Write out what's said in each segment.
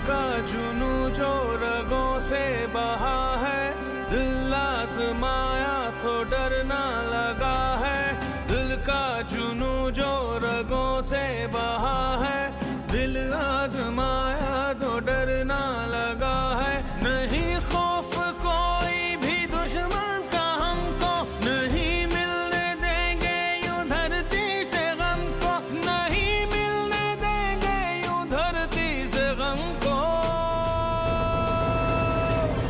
का जुनू जो रगों से बहा है, दिल आजमाया तो डरना लगा है। दिल का जुनू जो रगों से बहा है, दिल आजमाया तो डरना लगा है। नहीं खौफ कोई भी दुश्मन का हमको, नहीं मिलने देंगे यूं धरती से गम को, नहीं मिलने देंगे यूं धरती से गम को।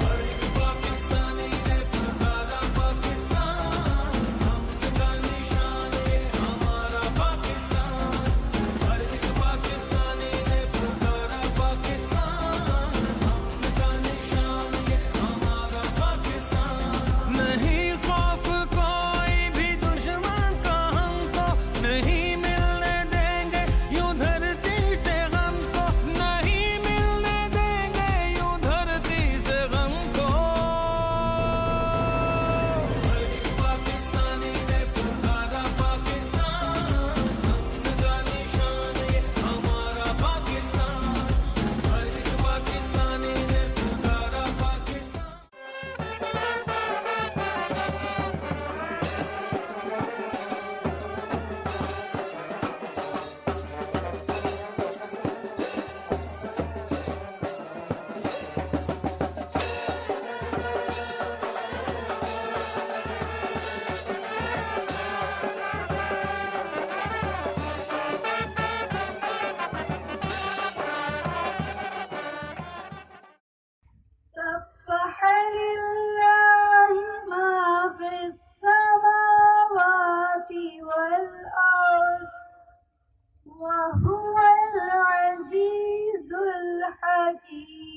हर एक पाकिस्तानी ने पुकारा पाकिस्तान, हम का निशान ये हमारा पाकिस्तान। हर एक पाकिस्तानी ने पुकारा पाकिस्तान, हम का निशान ये हमारा पाकिस्तान। नहीं खौफ कोई भी दुश्मन का हमको, नहीं मिलने देंगे यूं धरती से गम को, नहीं मिलने देंगे यूं धरती से गम को। हर एक पाकिस्तानी ने पुकारा पाकिस्तान, हम का निशान ये हमारा पाकिस्तान। हर एक पाकिस्तानी ने पुकारा पाकिस्तान। سبح لله ما في السماوات والأرض وهو العزيز الحكيم।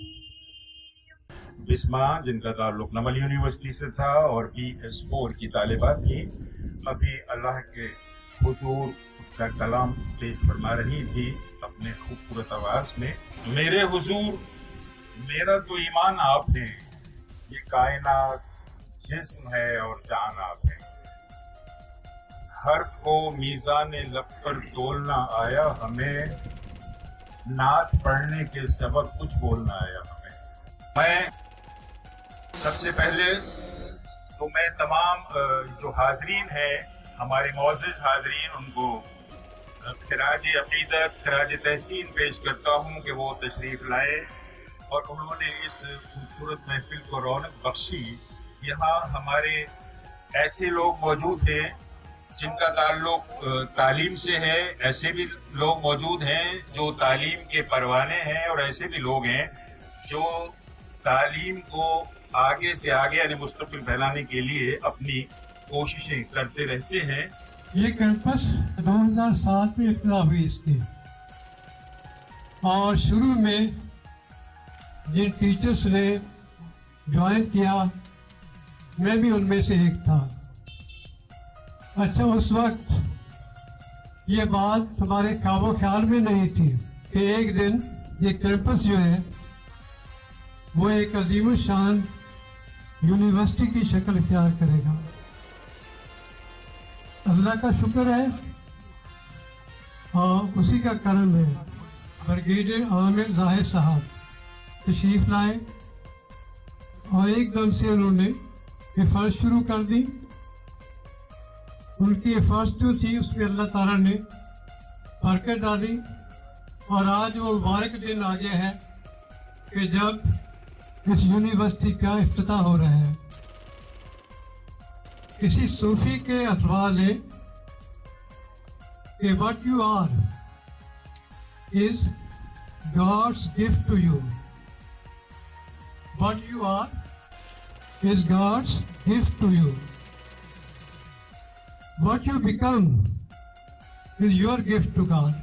बिस्मा जिनका ताल्लुक नमल यूनिवर्सिटी से था और BS4 की तालिबात थी, अभी अल्लाह के हुजूर उसका कलाम पेश फरमा रही थी अपने खूबसूरत आवाज में। मेरे हुजूर, मेरा तो ईमान आप है, ये कायनात जिस्म है और जान आप है। हर्फ को मीज़ान लब पर तोलना आया हमें, नात पढ़ने के सबक कुछ बोलना आया हमें। मैं सबसे पहले तो मैं तमाम जो हाजरीन हैं, हमारे मोअज़्ज़िज़ हाजरीन, उनको खिराज अक़ीदत, खिराज तहसीन पेश करता हूँ कि वो तशरीफ़ लाए और उन्होंने इस खूबसूरत महफिल को रौनक बख्शी। यहाँ हमारे ऐसे लोग मौजूद हैं जिनका ताल्लुक तालीम से है, ऐसे भी लोग मौजूद हैं जो तालीम के परवाने हैं, और ऐसे भी लोग हैं जो तालीम को आगे से आगे यानी मुस्तक़बिल फैलाने के लिए अपनी कोशिशें करते रहते हैं। ये कैंपस 2007 में इब्तिदा हुई इसकी, और शुरू में जिन टीचर्स ने ज्वाइन किया, मैं भी उनमें से एक था। अच्छा, उस वक्त ये बात हमारे काबो ख्याल में नहीं थी कि एक दिन ये कैंपस जो है वो एक अजीम शान यूनिवर्सिटी की शक्ल इख्तियार करेगा। अल्लाह का शुक्र है और उसी का करम है। ब्रिगेडियर आमिर जाहिद साहब तशरीफ लाए और एकदम से उन्होंने हिफाजत शुरू कर दी। उनकी हिफाजत जो थी उसमें अल्लाह ताला ने बरकत डाली, और आज वो मुबारक दिन आ गया है कि जब इस यूनिवर्सिटी का इफ्तिताह हो रहा है। किसी सूफी के अल्फाज है कि what you are is God's gift to you. What you are is God's gift to you. What you become is your gift to God.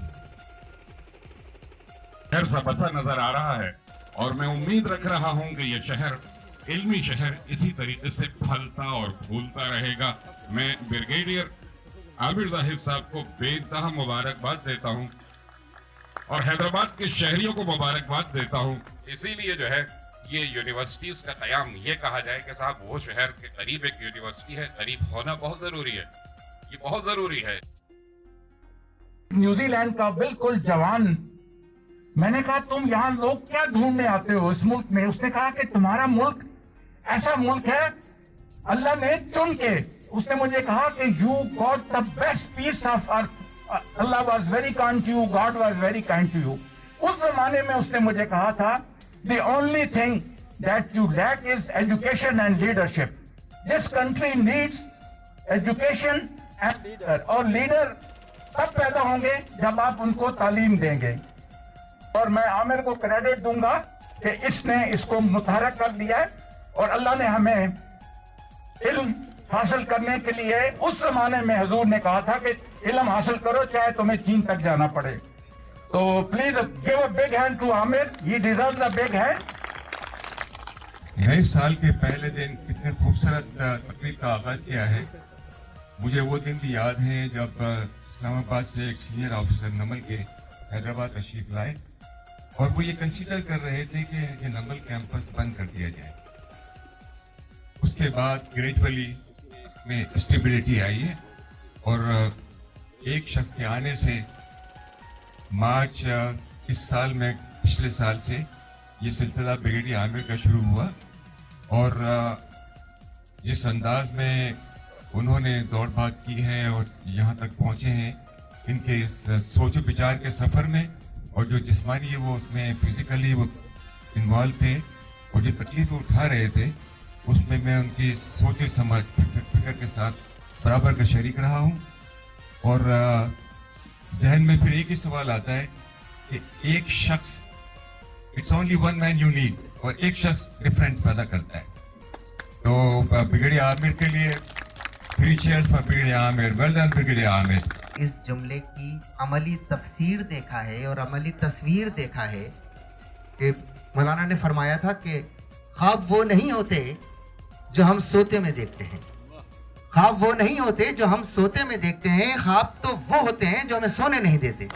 शहर सा बसा नजर आ रहा है और मैं उम्मीद रख रहा हूं कि यह शहर, इल्मी शहर, इसी तरीके से फलता और फूलता रहेगा। मैं ब्रिगेडियर आमिर जाहिद साहब को बेइंतहा मुबारकबाद देता हूं और हैदराबाद के शहरियों को मुबारकबाद देता हूं। इसीलिए जो है ये यूनिवर्सिटीज का कयाम, ये कहा जाए कि साहब वो शहर के करीब एक यूनिवर्सिटी है, करीब होना बहुत जरूरी है, ये बहुत जरूरी है। न्यूजीलैंड का बिल्कुल जवान میں نے کہا تم یہاں لوگ کیا ڈھونڈنے آتے ہو اس ملک میں؟ اس نے کہا کہ تمہارا ملک ایسا ملک ہے اللہ نے چن کے. اس نے مجھے کہا کہ you got the best piece of earth. اللہ was very kind to you, God was very kind to you. اس زمانے میں اس نے مجھے کہا تھا the only thing that you lack is education and leadership. This country needs education and leader, اور لیڈر تب پیدا ہوں گے جب آپ ان کو تعلیم دیں گے. اور میں عامر کو کریڈٹ دوں گا کہ اس نے اس کو متحرک کر لیا ہے, اور اللہ نے ہمیں علم حاصل کرنے کے لیے, اس زمانے میں حضور نے کہا تھا کہ علم حاصل کرو چاہے تمہیں چین تک جانا پڑے. تو please give a big hand to Aamir, he deserves a big hand. نئے سال کے پہلے دن کتنے خوبصورت تقریب کا آغاز کیا ہے. مجھے وہ دن بھی یاد ہیں جب اسلام آباد سے ایک سینئر آفیسر نمل کے حیدرآباد تشریف لائے, اور وہ یہ کنسیڈر کر رہے تھے کہ یہ نمل کیمپس بند کر دیا جائے. اس کے بعد گریجولی میں اسٹیبلٹی آئی ہے, اور ایک شخص کے آنے سے مارچ اس سال میں, پچھلے سال سے یہ سلسلہ بریگیڈیئر عامر کا شروع ہوا. اور جس انداز میں انہوں نے دوڑ بھاگ کی ہے اور یہاں تک پہنچے ہیں, ان کے اس سوچ و بچار کے سفر میں, اور جو جسمانی وہ اس میں فزیکلی وہ انوالو تھے, اور جو تکلیف اٹھا رہے تھے, اس میں ان کی سوچ سمجھ فکر کے ساتھ برابر کا شریک رہا ہوں. اور ذہن میں پھر ایک ہی سوال آتا ہے کہ ایک شخص, it's only one man you need, اور ایک شخص ڈفرینس پیدا کرتا ہے. تو بریگیڈیئر عامر کے لیے 3 cheers for brigadier Aamir. Well done brigadier Aamir. اس جملے کی عملی تفسیر دیکھا ہے اور عملی تصویر دیکھا ہے کہ مولانا نے فرمایا تھا کہ خواب وہ نہیں ہوتے جو ہم سوتے میں دیکھتے ہیں, خواب وہ نہیں ہوتے جو ہم سوتے میں دیکھتے ہیں, خواب تو وہ ہوتے ہیں جو ہمیں سونے نہیں دیتے.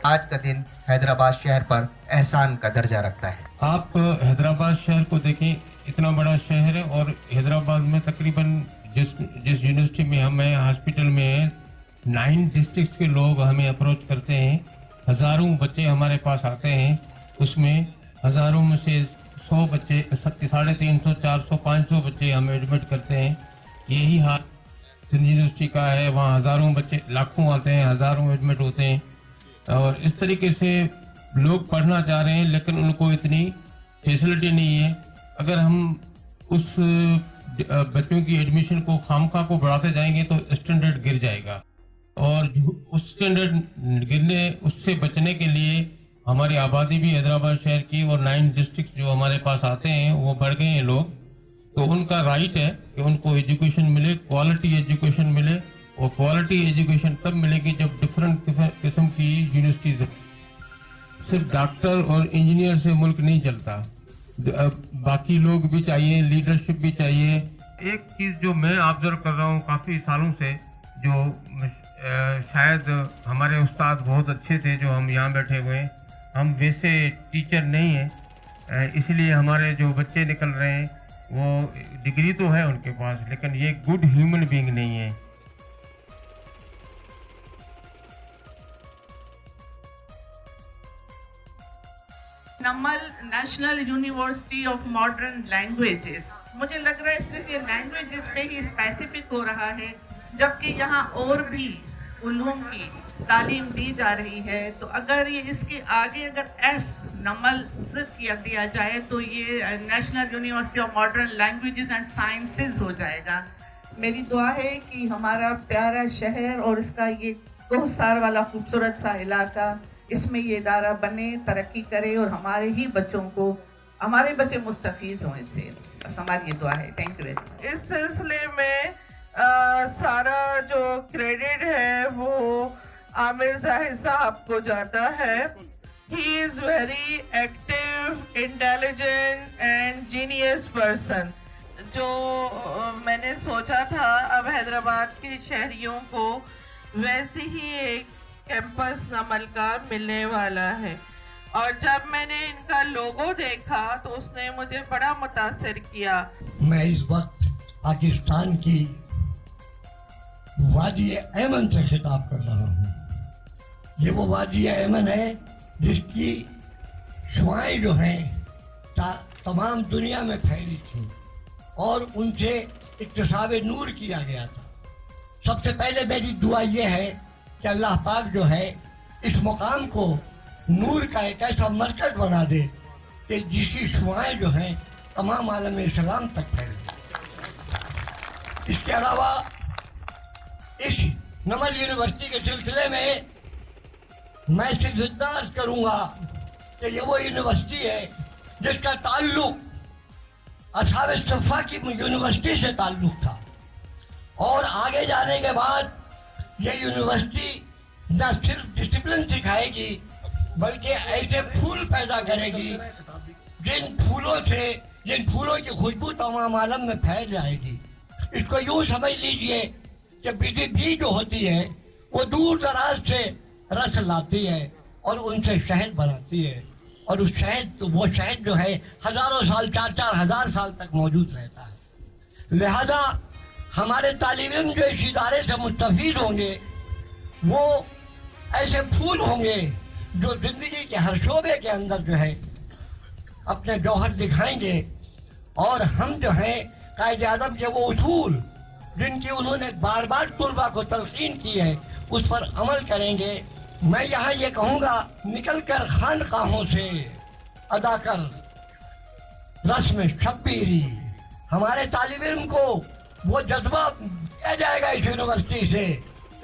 آج کا دن حیدرآباد شہر پر احسان کا درجہ رکھتا ہے. آپ حیدرآباد شہر کو دیکھیں, اتنا بڑا شہر ہے, اور حیدرآباد میں تقریباً جس یونیورسٹی میں ہم ہیں, ہاسپٹل میں ہیں, 9 ڈسٹرکٹس کے لوگ ہمیں اپروچ کرتے ہیں. ہزاروں بچے ہمارے پاس آتے ہیں, اس میں ہزاروں میں سے 100 بچے, 350, 400, 500 بچے ہمیں ایڈمٹ کرتے ہیں. یہی حال سندھ یونیورسٹی کا ہے, وہاں ہزاروں بچے, لاکھوں آتے ہیں, ہزاروں ایڈمٹ ہوتے ہیں. اور اس طریقے سے لوگ پڑھنا چاہ رہے ہیں, لیکن ان کو اتنی فیسلٹی نہیں ہے. اگر ہم اس بچوں کی ایڈمیشن کو خامخواہ کو بڑھاتے جائیں گے تو اسٹینڈرڈ گر جائے گا, اور اس اسٹینڈرڈ گرنے, اس سے بچنے کے لیے ہماری آبادی بھی حیدرآباد شہر کی اور 9 ڈسٹرکٹ جو ہمارے پاس آتے ہیں وہ بڑھ گئے ہیں لوگ. تو ان کا رائٹ ہے کہ ان کو ایجوکیشن ملے, کوالٹی ایجوکیشن ملے, اور کوالٹی ایجوکیشن تب ملے گی جب ڈفرنٹ قسم کی یونیورسٹیز. صرف ڈاکٹر اور انجینئر سے ملک نہیں چلتا, باقی لوگ بھی چاہیے, لیڈرشپ بھی چاہیے. ایک چیز جو میں آبزرو کر رہا ہوں کافی سالوں سے, جو شاید ہمارے استاد بہت اچھے تھے جو ہم یہاں بیٹھے ہوئے ہیں, ہم ویسے ٹیچر نہیں ہیں, اس لیے ہمارے جو بچے نکل رہے ہیں وہ ڈگری تو ہے ان کے پاس, لیکن یہ گڈ ہیومن بینگ نہیں ہے. NUML national university of modern languages, مجھے لگ رہا ہے صرف یہ لینگویجز پہ ہی اسپیسیفک ہو رہا ہے, جبکہ یہاں اور بھی علوم کی تعلیم دی جا رہی ہے. تو اگر یہ اس کے آگے اگر نمل کیا دیا جائے تو یہ National university of modern Languages and Sciences ہو جائے گا. میری دعا ہے کہ ہمارا پیارا شہر اور اس کا یہ کوہسار والا خوبصورت سا علاقہ, اس میں یہ ادارہ بنے, ترقی کرے, اور ہمارے ہی بچوں کو, ہمارے بچے مستفیض ہوں اس سے. بس ہماری یہ دعا ہے. Thank you. اس سلسلے میں سارا جو کریڈٹ ہے وہ عامر ظاہر صاحب کو جاتا ہے. He is very active, intelligent and genius person. جو میں نے سوچا تھا اب حیدرآباد کے شہریوں کو ویسے ہی ایک کیمپس نمل کا ملنے والا ہے, اور جب میں نے ان کا لوگو دیکھا تو اس نے مجھے بڑا متاثر کیا. میں اس وقت پاکستان کی وادی ایمن سے خطاب کر رہا ہوں. یہ وہ وادی ایمن ہے جس کی शुआएं जो हैं तमाम दुनिया में फैली थी और उनसे इक्तिसाब नूर किया गया था। सबसे पहले मेरी दुआ ये है कि अल्लाह पाक जो है इस मुकाम को नूर का एक ऐसा मरकज बना दे कि जिसकी शुआएं जो हैं तमाम आलम इस्लाम तक फैले। इसके अलावा इस नमल यूनिवर्सिटी के सिलसिले में मैं सिर्फ इतना अर्ज करूंगा कि ये वो यूनिवर्सिटी है जिसका ताल्लुक असहाब सफ़ा की यूनिवर्सिटी से ताल्लुक था और आगे जाने के बाद ये यूनिवर्सिटी न सिर्फ डिसिप्लिन सिखाएगी बल्कि ऐसे फूल पैदा करेगी जिन फूलों की खुशबू तमाम आलम में फैल जाएगी। इसको यूं समझ लीजिए कि बिजली जो होती है वो दूर दराज से रस लाती है और उनसे शहद बनाती है और वो शहद जो है हजारों साल 4-4 हजार साल तक मौजूद रहता है। लिहाजा हमारे तालिब इल्म जो इस इदारे से मुस्तफीद होंगे वो ऐसे फूल होंगे जो जिंदगी के हर शोबे के अंदर जो है अपने जौहर दिखाएंगे और हम जो है कायदे आज़म के वो उसूल जिनकी उन्होंने बार बार तुलबा को तलकीन की है उस पर अमल करेंगे। मैं यहाँ ये कहूँगा निकल कर खानकाहों से अदा कर रस्म शब्बीरी। हमारे तालिब इल्म को वो जज्बा दिया जाएगा इस यूनिवर्सिटी से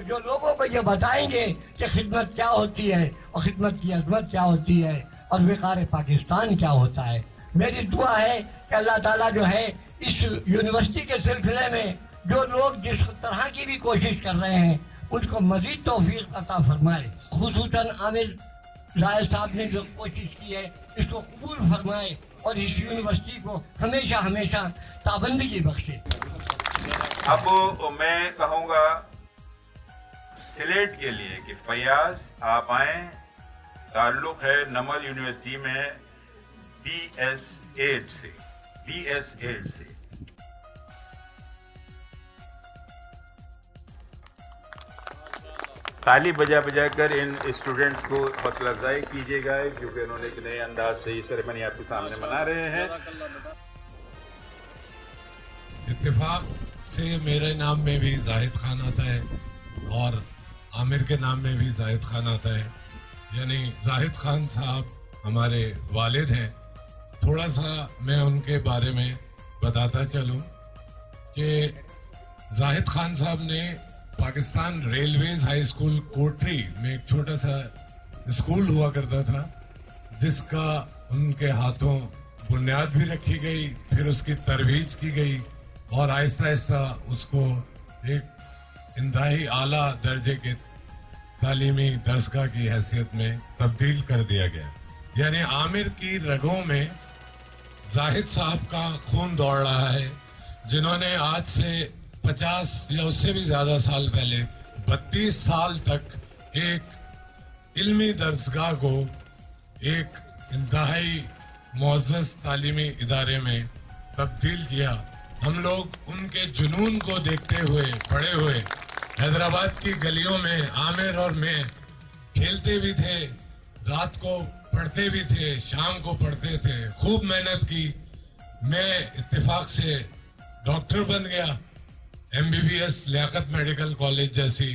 जो लोगों को ये बताएंगे कि खिदमत क्या होती है और खिदमत की अजमत क्या होती है और विकार पाकिस्तान क्या होता है। मेरी दुआ है कि अल्लाह ताला जो है इस यूनिवर्सिटी के सिलसिले में जो लोग जिस तरह की भी कोशिश कर रहे हैं उनको मजीद तौफीक अता फरमाए। खुसूसन आमिर जाहिद साहब ने जो कोशिश की है इसको कबूल फरमाए और इस यूनिवर्सिटी को हमेशा हमेशा ताबंदगी बख्शे। अब मैं कहूँगा सिलेट के लिए कि फयाज आप आए। ताल्लुक है नमल यूनिवर्सिटी में BS8 से। ताली बजा कर इन स्टूडेंट्स को हौसला अफजाई कीजिएगा क्योंकि उन्होंने एक नए अंदाज से ये सेरेमनी आपके सामने मना रहे हैं। इत्तेफाक से मेरे नाम में भी जाहिद खान आता है और आमिर के नाम में भी जाहिद खान आता है, यानी जाहिद खान साहब हमारे वालिद हैं। थोड़ा सा मैं उनके बारे में बताता चलूं कि जाहिद खान साहब ने पाकिस्तान रेलवेज हाई स्कूल कोटरी में एक छोटा सा स्कूल हुआ करता था जिसका उनके हाथों बुनियाद भी रखी गई, फिर उसकी तरवीज की गई और आहिस्ता आहिस्ता उसको एक इंतहाई आला दर्जे के तालीमी दरसगाह की हैसियत में तब्दील कर दिया गया। यानी आमिर की रगों में जाहिद साहब का खून दौड़ रहा है जिन्होंने आज से 50 या उससे भी ज्यादा साल पहले 32 साल तक एक इल्मी दरसगाह को एक इंतहाई मुअज़्ज़ज़ तालीमी इदारे में तब्दील किया। हम लोग उनके जुनून को देखते हुए बड़े हुए हैदराबाद की गलियों में आमिर और मैं खेलते भी थे, रात को पढ़ते भी थे, शाम को पढ़ते थे, खूब मेहनत की। मैं इत्तेफाक से डॉक्टर बन गया, MBBS लियाकत मेडिकल कॉलेज जैसी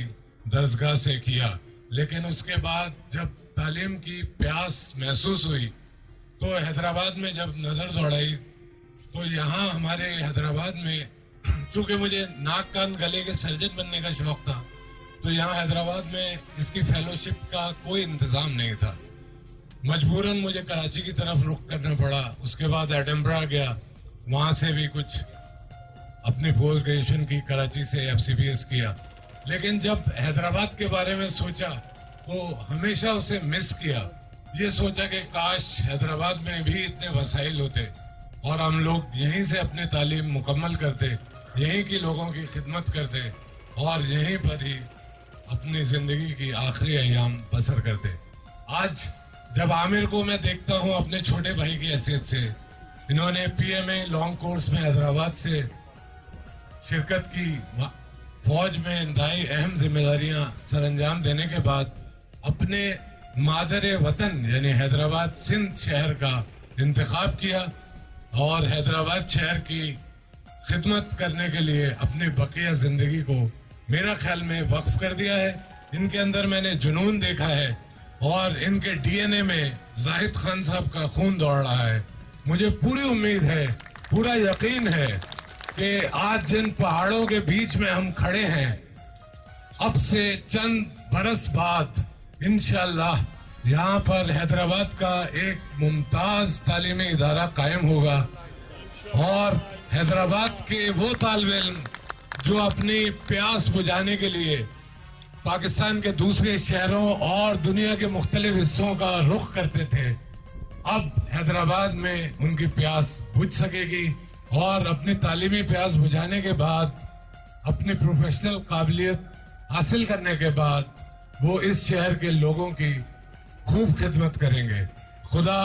दरसगाह से किया, लेकिन उसके बाद जब तालीम की प्यास महसूस हुई तो हैदराबाद में जब नजर दौड़ाई तो यहाँ हमारे हैदराबाद में चूंकि मुझे नाक कान गले के सर्जन बनने का शौक था तो यहाँ हैदराबाद में इसकी फेलोशिप का कोई इंतजाम नहीं था। मजबूरन मुझे कराची की तरफ रुख करना पड़ा। उसके बाद एडिनबरा गया, वहां से भी कुछ अपनी पोस्ट ग्रेजुएशन की कराची से FCPS किया, लेकिन जब हैदराबाद के बारे में सोचा तो हमेशा उसे मिस किया। ये सोचा कि काश हैदराबाद में भी इतने वसाइल होते और हम लोग यहीं से अपनी तालीम मुकम्मल करते, यहीं के लोगों की खिदमत करते और यहीं पर ही अपनी जिंदगी की आखिरी अयाम बसर करते। आज जब आमिर को मैं देखता हूँ अपने छोटे भाई की हैसियत से, इन्होंने PMA लॉन्ग कोर्स में हैदराबाद से शिरकत की, फौज में इंतहाई अहम जिम्मेदारियां सरअंजाम देने के बाद अपने मादर वतन यानी हैदराबाद सिंध शहर का इंतखाब किया और हैदराबाद शहर की खिदमत करने के लिए अपनी बकिया जिंदगी को मेरा ख्याल में वक्फ कर दिया है। इनके अंदर मैंने जुनून देखा है और इनके डीएनए में जाहिद खान साहब का खून दौड़ रहा है। मुझे पूरी उम्मीद है, पूरा यकीन है कि आज जिन पहाड़ों के बीच में हम खड़े हैं, अब से चंद बरस बाद इंशाअल्लाह यहाँ पर हैदराबाद का एक मुमताज तालीमी इदारा कायम होगा और हैदराबाद के वो तालिब इल्म जो अपनी प्यास बुझाने के लिए पाकिस्तान के दूसरे शहरों और दुनिया के मुख्तलिफ हिस्सों का रुख करते थे, अब हैदराबाद में उनकी प्यास बुझ सकेगी और अपनी तालीमी प्यास बुझाने के बाद अपनी प्रोफेशनल काबिलियत हासिल करने के बाद वो इस शहर के लोगों की खूब खिदमत करेंगे। खुदा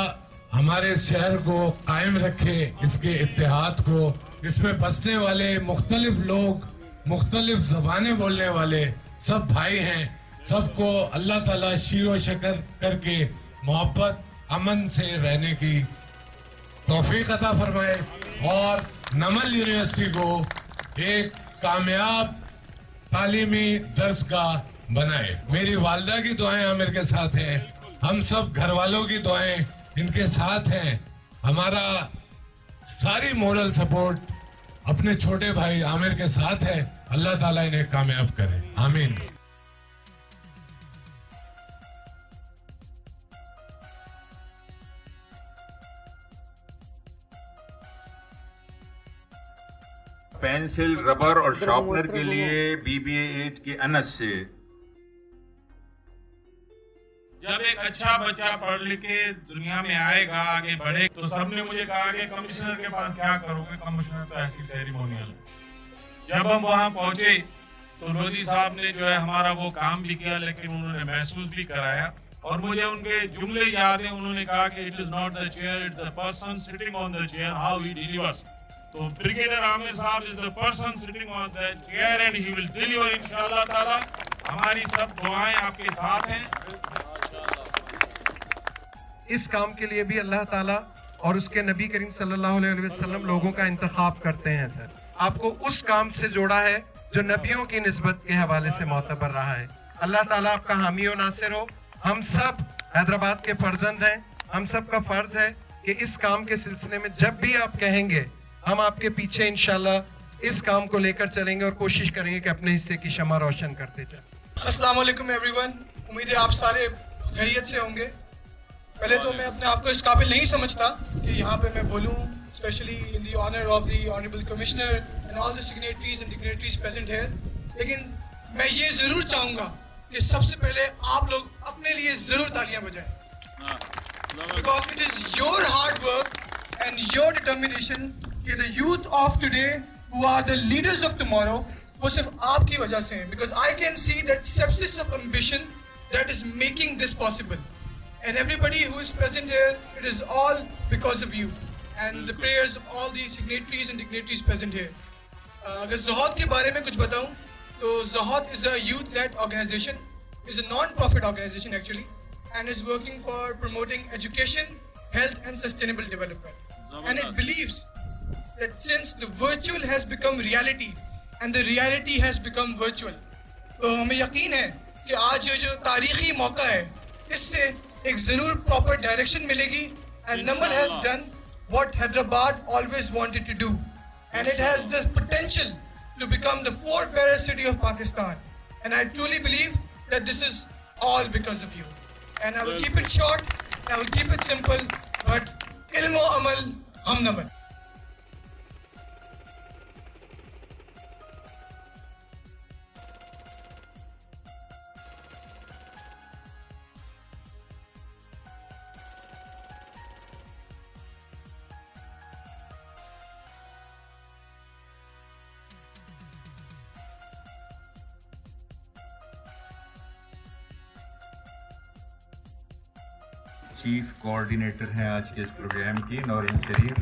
हमारे शहर को कायम रखे, इसके इत्तेहाद को, इसमें बसने वाले मुख्तलिफ लोग, मुख्तलिफ ज़बानें बोलने वाले सब भाई हैं, सबको अल्लाह ताला शीरो शकर करके मोहब्बत अमन से रहने की तौफीक अता फरमाए और नमल यूनिवर्सिटी को एक कामयाब तालीमी दर्सगाह बनाए। मेरी वालिदा की दुआएं आमिर के साथ हैं, हम सब घर वालों की दुआएं इनके साथ हैं। हमारा सारी मोरल सपोर्ट अपने छोटे भाई आमिर के साथ है। अल्लाह ताला इन्हें कामयाब करे, आमीन। पेंसिल, रबर और शार्पनर के लिए BBA 8 के अनस से जब एक अच्छा बच्चा पढ़ लिख के दुनिया में आएगा, आगे बढ़े, तो सबने मुझे कहा कि कमिश्नर के पास क्या करोगे, कमिश्नर तो ऐसी सेरेमोनियल। जब हम वहां पहुंचे तो लोधी साहब ने जो है हमारा वो काम भी किया, लेकिन उन्होंने महसूस भी कराया और मुझे उनके जुमले याद हैं। उन्होंने कहा कि it is not the chair, it's the person sitting on the chair, how he delivers. तो ब्रिगेडियर आमिर साहब is the person sitting on the chair and he will deliver इंशाअल्लाह ताला। हमारी सब दुआएं आपके साथ हैं। इस काम के लिए भी अल्लाह ताला और उसके नबी करीम सल्लल्लाहु अलैहि वसल्लम लोगों का इंतखाब करते हैं। सर, आपको उस काम से जोड़ा है जो नबियों की निस्बत के हवाले से मोतबर रहा है। अल्लाह ताला आपका हामी और नासिर हो। हम सब हैदराबाद के फर्जंद हैं, हम सब का फर्ज है कि इस काम के सिलसिले में जब भी आप कहेंगे हम आपके पीछे इंशाल्लाह इस काम को लेकर चलेंगे और कोशिश करेंगे कि अपने हिस्से की शमा रोशन करते जाएं। अस्सलाम वालेकुम एवरीवन, उम्मीद है आप सारे खैरियत से होंगे। पहले तो मैं अपने आप को इस काबिल नहीं समझता कि यहाँ पे मैं बोलूँ, specially in the honour of the honourable commissioner and all the signatories and dignitaries present here. लेकिन मैं ये ज़रूर चाहूँगा कि सबसे पहले आप लोग अपने लिए ज़रूर तालियां बजाएं, because it is your hard work and your determination कि the youth of today who are the leaders of tomorrow वो सिर्फ आपकी वजह से हैं। Because I can see that sepsis of ambition that is making this possible. And everybody who is present here, it is all because of you and the prayers of all the signatories and dignitaries present here. अगर ज़ोहद के बारे में कुछ बताऊं तो ज़ोहद is a youth-led organization, is a non-profit organization actually, and is working for promoting education, health and sustainable development. And it believes that since the virtual has become reality and the reality has become virtual, तो हमें यकीन है कि आज जो तारीखी मौका है इससे एक जरूर प्रॉपर डायरेक्शन मिलेगी। And Namal has done what Hyderabad always wanted to do and it has this potential to become the fourth fairest city of Pakistan. And I truly believe that this is all because of you. And I will keep it short, I will keep it simple, but इल्म व अमल हम नमल। Chief coordinator हैं आज के इस programme की, नौरीन शरीफ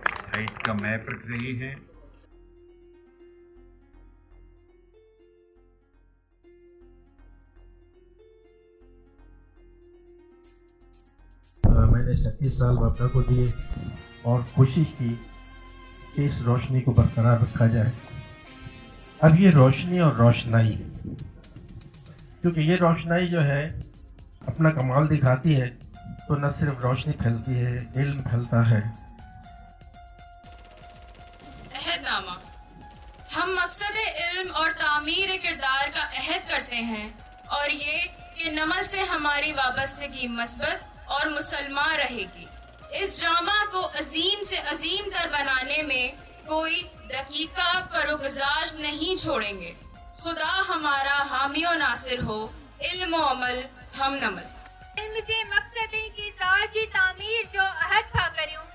site का map रख रही हैं। मैंने 37 साल बाबा को दिए और कोशिश की कि इस रोशनी को बरकरार रखा जाए। अब ये रोशनी और रोशनाई, क्योंकि ये रोशनाई जो है अपना कमाल दिखाती है, तो न सिर्फ रोशनी फैलती है, इल्म फैलता है। अहदनामा, हम मकसद इल्म और तामीर किरदार का अहद करते हैं और ये कि नमल से हमारी वाबस्तगी मस्बत और मुसलमान रहेगी। इस ड्रामा को अजीम से अजीम तर बनाने में कोई दकीका फरोगजाज नहीं छोड़ेंगे। खुदा हमारा हामी और नासिर हो। इल्म और अमल हम नमल। इल्म जे मकसद किरदार जी तामीर जो अहद था करियूं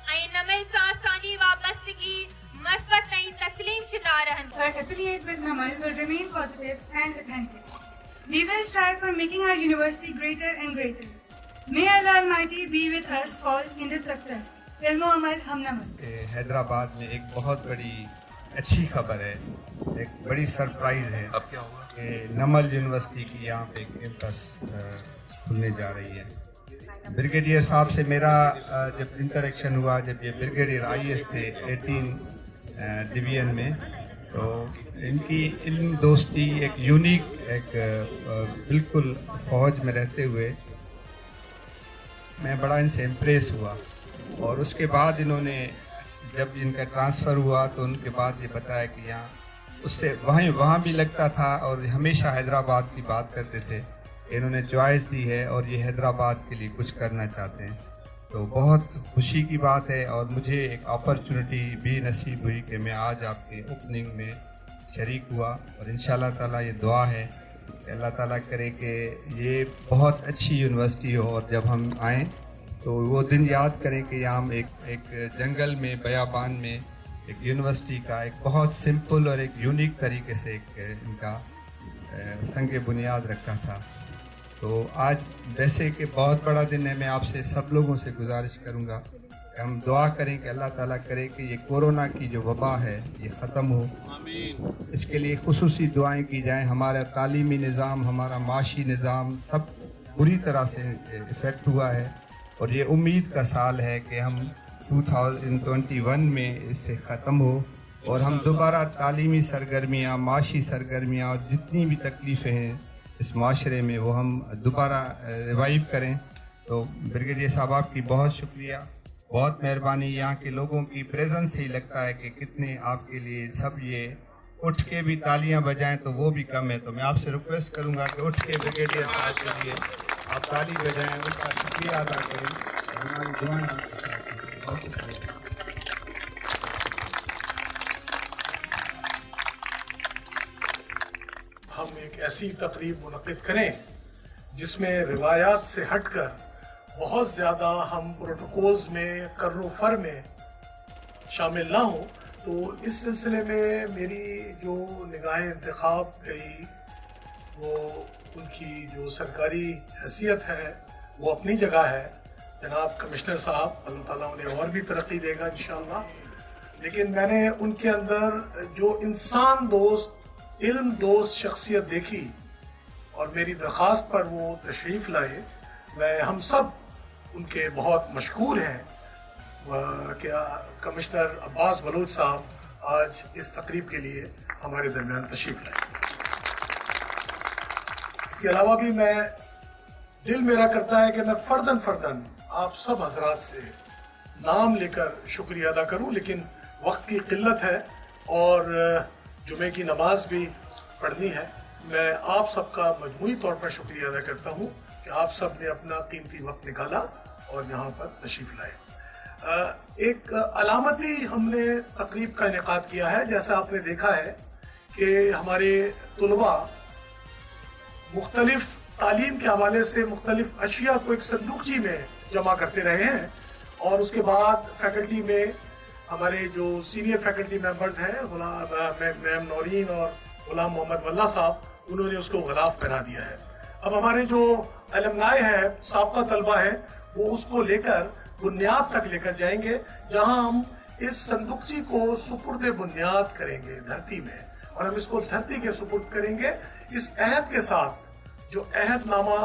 ऐं नमल सां असांजी वाबस्तगी मस्बत ऐं तस्लीम शुदा रहंदी। Our affiliate with Namal will remain positive and authentic. We will strive for making our university greater and greater. May Allah Almighty be with us all in this success. इल्म और अमल हम नमल। हैदराबाद में एक बहुत बड़ी अच्छी खबर है, एक बड़ी सरप्राइज है। अब क्या होगा कि नमल यूनिवर्सिटी की यहाँ पे कैंपस खुलने जा रही है। ब्रिगेडियर साहब से मेरा जब इंटरेक्शन हुआ, जब ये ब्रिगेडियर IAS थे 18 डिवीजन में, तो इनकी इल्म दोस्ती एक यूनिक, एक बिल्कुल फौज में रहते हुए मैं बड़ा इनसे इम्प्रेस हुआ। और उसके बाद इन्होंने जब इनका ट्रांसफ़र हुआ तो उनके बाद ये बताया कि यहाँ उससे वहाँ भी लगता था और हमेशा हैदराबाद की बात करते थे। इन्होंने चॉइस दी है और ये हैदराबाद के लिए कुछ करना चाहते हैं, तो बहुत खुशी की बात है। और मुझे एक अपॉर्चुनिटी भी नसीब हुई कि मैं आज आपके ओपनिंग में शरीक हुआ। और इंशाल्लाह ताला ये दुआ है कि अल्लाह ताला करे कि ये बहुत अच्छी यूनिवर्सिटी हो और जब हम आएँ तो वो दिन याद करें कि हम एक जंगल में, बयाबान में एक यूनिवर्सिटी का एक बहुत सिंपल और एक यूनिक तरीके से एक इनका संग बुनियाद रखा था। तो आज वैसे कि बहुत बड़ा दिन है, मैं आपसे सब लोगों से गुजारिश करूंगा कि हम दुआ करें कि अल्लाह ताला करे कि ये कोरोना की जो वबा है ये ख़त्म हो। इसके लिए खुसूसी दुआएं की जाएं। हमारा तालीमी निज़ाम, हमारा माशी निज़ाम सब बुरी तरह से इफ़ेक्ट हुआ है और ये उम्मीद का साल है कि हम 2021 में इससे ख़त्म हो और हम दोबारा तालीमी सरगर्मियाँ, माशी सरगर्मियाँ और जितनी भी तकलीफ़ें हैं इस माशरे में वो हम दोबारा रिवाइव करें। तो ब्रिगेडियर साहब आपकी बहुत शुक्रिया, बहुत मेहरबानी। यहाँ के लोगों की प्रेजेंस से ही लगता है कि कितने आपके लिए सब ये उठ के भी तालियां बजाएं तो वो भी कम है। तो मैं आपसे रिक्वेस्ट करूंगा कि उठ के ब्रिगेडियर साहब के लिए आप ताली बजाएं, उनका शुक्रिया अदा करें। हमारी दुआएं हम एक ऐसी तकरीब मुनक़िद करें जिसमें रिवायात से हटकर बहुत ज़्यादा हम प्रोटोकॉल्स में कर्रो फर में शामिल ना हो। तो इस सिलसिले में मेरी जो निगाह इंतखाब गई वो उनकी जो सरकारी हैसियत है वो अपनी जगह है। जनाब कमिश्नर साहब, अल्लाह ताला उन्हें और भी तरक्की देगा इंशाअल्लाह। लेकिन मैंने उनके अंदर जो इंसान दोस्त, इल्म दोस्त शख्सियत देखी और मेरी दरख्वास्त पर वो तशरीफ़ लाए, मैं हम सब उनके बहुत मशकूर हैं कि कमिश्नर अब्बास बलोच साहब आज इस तकरीब के लिए हमारे दरमियान तशरीफ़ लाए। इसके अलावा भी मैं दिल मेरा करता है कि मैं फर्दन आप सब हजरात से नाम लेकर शुक्रिया अदा करूं, लेकिन वक्त की किल्लत है और जुमे की नमाज भी पढ़नी है। मैं आप सबका मजमूई तौर पर शुक्रिया अदा करता हूं कि आप सब ने अपना कीमती वक्त निकाला और यहाँ पर तशरीफ लाए। एक अलामती हमने तकरीब का इनेकाद किया है। जैसा आपने देखा है कि हमारे तुलबा मुख्तलिफ तालीम के हवाले से मुख्तलिफ अशिया को एक संदूकची में जमा करते रहे हैं और उसके बाद फैकल्टी में हमारे जो सीनियर फैकल्टी मेंबर्स हैं, मैम नौरीन और गुलाम मोहम्मद वल्ला साहब, उन्होंने उसको गलाफ पहना दिया है। अब हमारे जो अलमनाए हैं, साबका तलबा है, वो उसको लेकर बुनियाद तक लेकर जाएंगे, जहां हम इस संदूकची को सुपुर्द बुनियाद करेंगे धरती में, और हम इसको धरती के सुपुर्द करेंगे इस अहद के साथ जो अहदनामा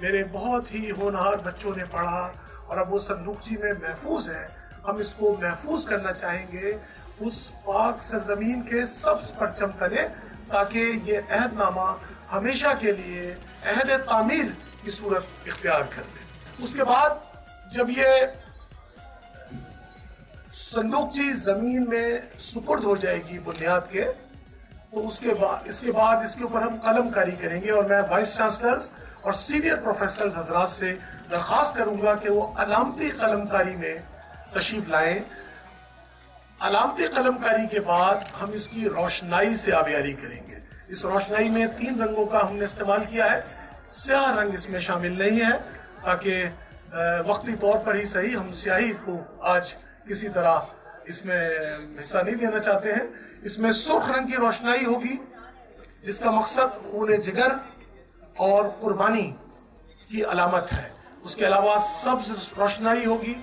मेरे बहुत ही होनहार बच्चों ने पढ़ा اور اب وہ صندوقچی میں محفوظ ہے. ہم اس کو محفوظ کرنا چاہیں گے اس پاک سرزمین کے سبز پرچم تلے, تاکہ یہ عہد نامہ ہمیشہ کے لیے عہد تعمیر کی صورت اختیار کر لے. اس کے بعد جب یہ صندوقچی زمین میں سپرد ہو جائے گی بنیاد کے, تو اس کے بعد اس کے اوپر ہم قلم کاری کریں گے. اور میں وائس چانسلرز اور سینئر پروفیسرز حضرات سے درخواست کروں گا کہ وہ علامتی قلم کاری میں تشریف لائیں. علامتی قلم کاری کے بعد ہم اس کی روشنائی سے آبیاری کریں گے. اس روشنائی میں 3 رنگوں کا ہم نے استعمال کیا ہے. سیاہ رنگ اس میں شامل نہیں ہے, تاکہ وقتی طور پر ہی صحیح ہم سیاہی کو آج کسی طرح اس میں حصہ نہیں لینا چاہتے ہیں. اس میں سرخ رنگ کی روشنائی ہوگی, جس کا مقصد خون جگر اور قربانی کی علامت ہے. اس کے علاوہ سبز روشنائی ہوگی,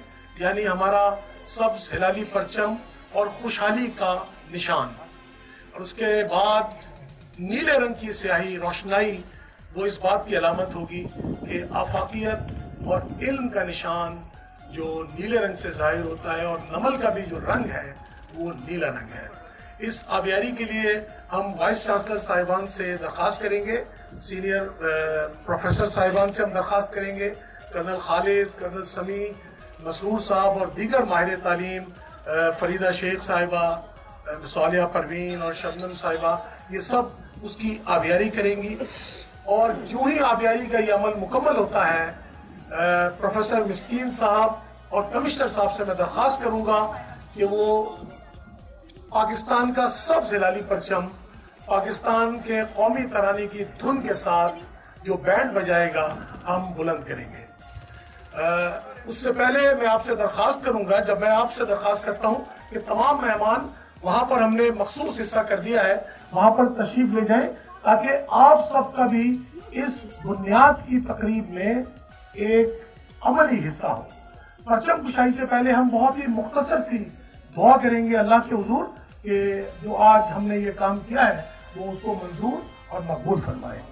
یعنی ہمارا سبز ہلالی پرچم اور خوشحالی کا نشان. اور اس کے بعد نیلے رنگ کی سیاہی روشنائی, وہ اس بات کی علامت ہوگی کہ آفاقیت اور علم کا نشان جو نیلے رنگ سے ظاہر ہوتا ہے, اور نمل کا بھی جو رنگ ہے وہ نیلا رنگ ہے. اس آبیاری کے لیے ہم وائس چانسلر صاحبان سے درخواست کریں گے, سینئر پروفیسر صاحبان سے ہم درخواست کریں گے, کرنل خالد, کرنل سمیع, مسرور صاحب اور دیگر ماہر تعلیم, فریدہ شیخ صاحبہ, صالحہ پروین اور شبنم صاحبہ, یہ سب اس کی آبیاری کریں گی. اور جو ہی آبیاری کا یہ عمل مکمل ہوتا ہے, پروفیسر مسکین صاحب اور کمشنر صاحب سے میں درخواست کروں گا کہ وہ پاکستان کا سبز ہلالی پرچم پاکستان کے قومی ترانے کی دھن کے ساتھ جو بینڈ بجائے گا ہم بلند کریں گے. اس سے پہلے میں آپ سے درخواست کروں گا, جب میں آپ سے درخواست کرتا ہوں کہ تمام مہمان وہاں پر ہم نے مخصوص حصہ کر دیا ہے, وہاں پر تشریف لے جائیں, تاکہ آپ سب کا بھی اس بنیاد کی تقریب میں ایک عملی حصہ ہو. پرچم کشائی سے پہلے ہم بہت ہی مختصر سی دعا کریں گے اللہ کے حضور کہ جو آج ہم نے یہ کام کیا ہے وہ اس کو منظور اور مقبول فرمائے.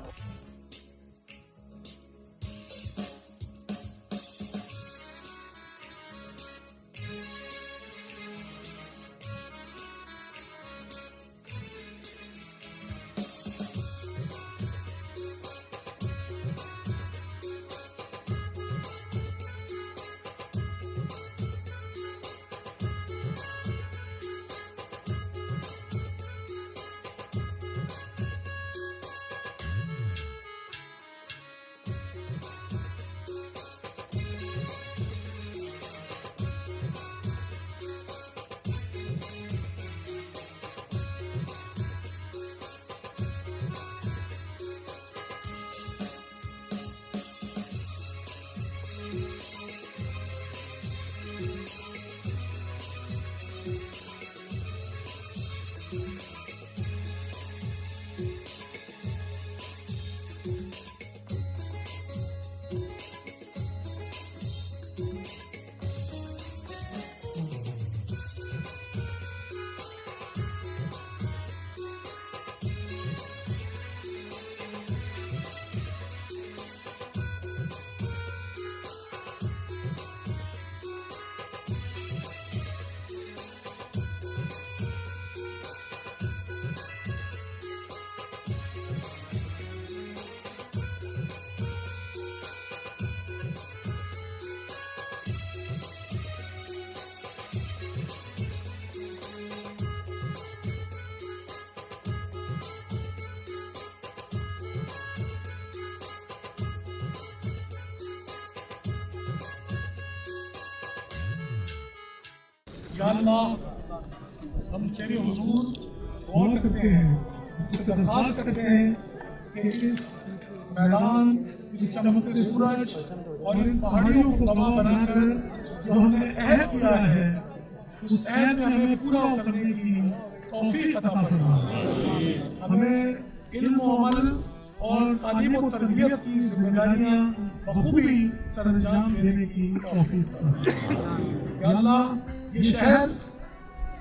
یا اللہ ہم تیرے حضور دعا کرتے ہیں, سے درخواست کرتے ہیں کہ اس میدان, اس چمکتے سورج اور ان پہاڑیوں کو گواہ بنا کر جو ہم نے عہد کیا ہے اس عہد میں ہمیں پورا کرنے کی توفیق عطا فرما. ہمیں علم و عمل اور تعلیم و تربیت کی ذمہ داریاں بخوبی سر انجام دینے کی توفیق فرما. یا اللہ یہ شہر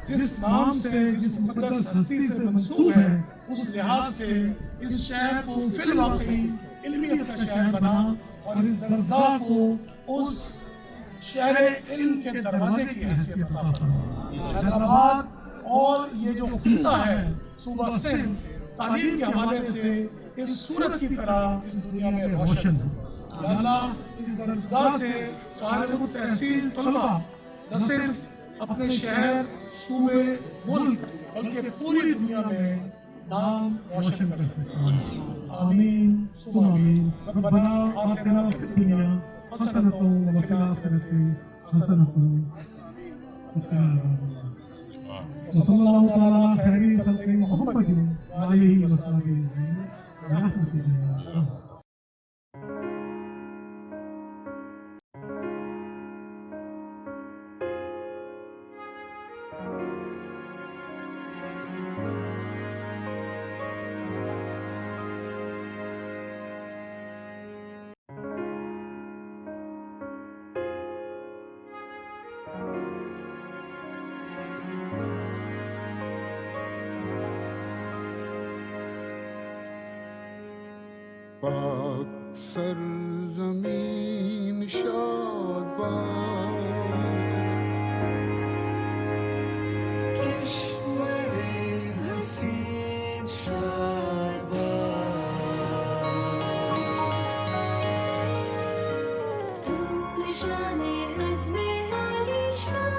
جس نام سے, جس مقدس ہستی سے منسوب ہے, اس لحاظ سے اس شہر کو فی الواقعی علمیت کا شہر بنا اور اس درسگاہ کو اس शहर इल्म के दरवाजे की हैसियत अता फरमाए। हैदराबाद और ये जो खिता है सूबा सिंध तालीम के हवाले से इस सूरत की तरह इस दुनिया में रोशन है। या अल्लाह इस दरगाह से फारिग तहसील तलबा न सिर्फ अपने शहर सूबे मुल्क बल्कि पूरी दुनिया में नाम रोशन कर सकते हैं। आमीन सुम्मा आमीन। रब्बना आतिना फिद दुनिया हसनतन व फिल आखिरति हसनतन व क़िना अज़ाबन्नार। वसल्लल्लाहु तआला अला खैरि खल्क़ि मुहम्मदिन व आलिहि व सहाबिहि अजमईन रहमतुल्लाह। पाक सरज़मीन शादबाद किश्मरे हसीन शादबाद तू निशाने अज़्मे आलिशान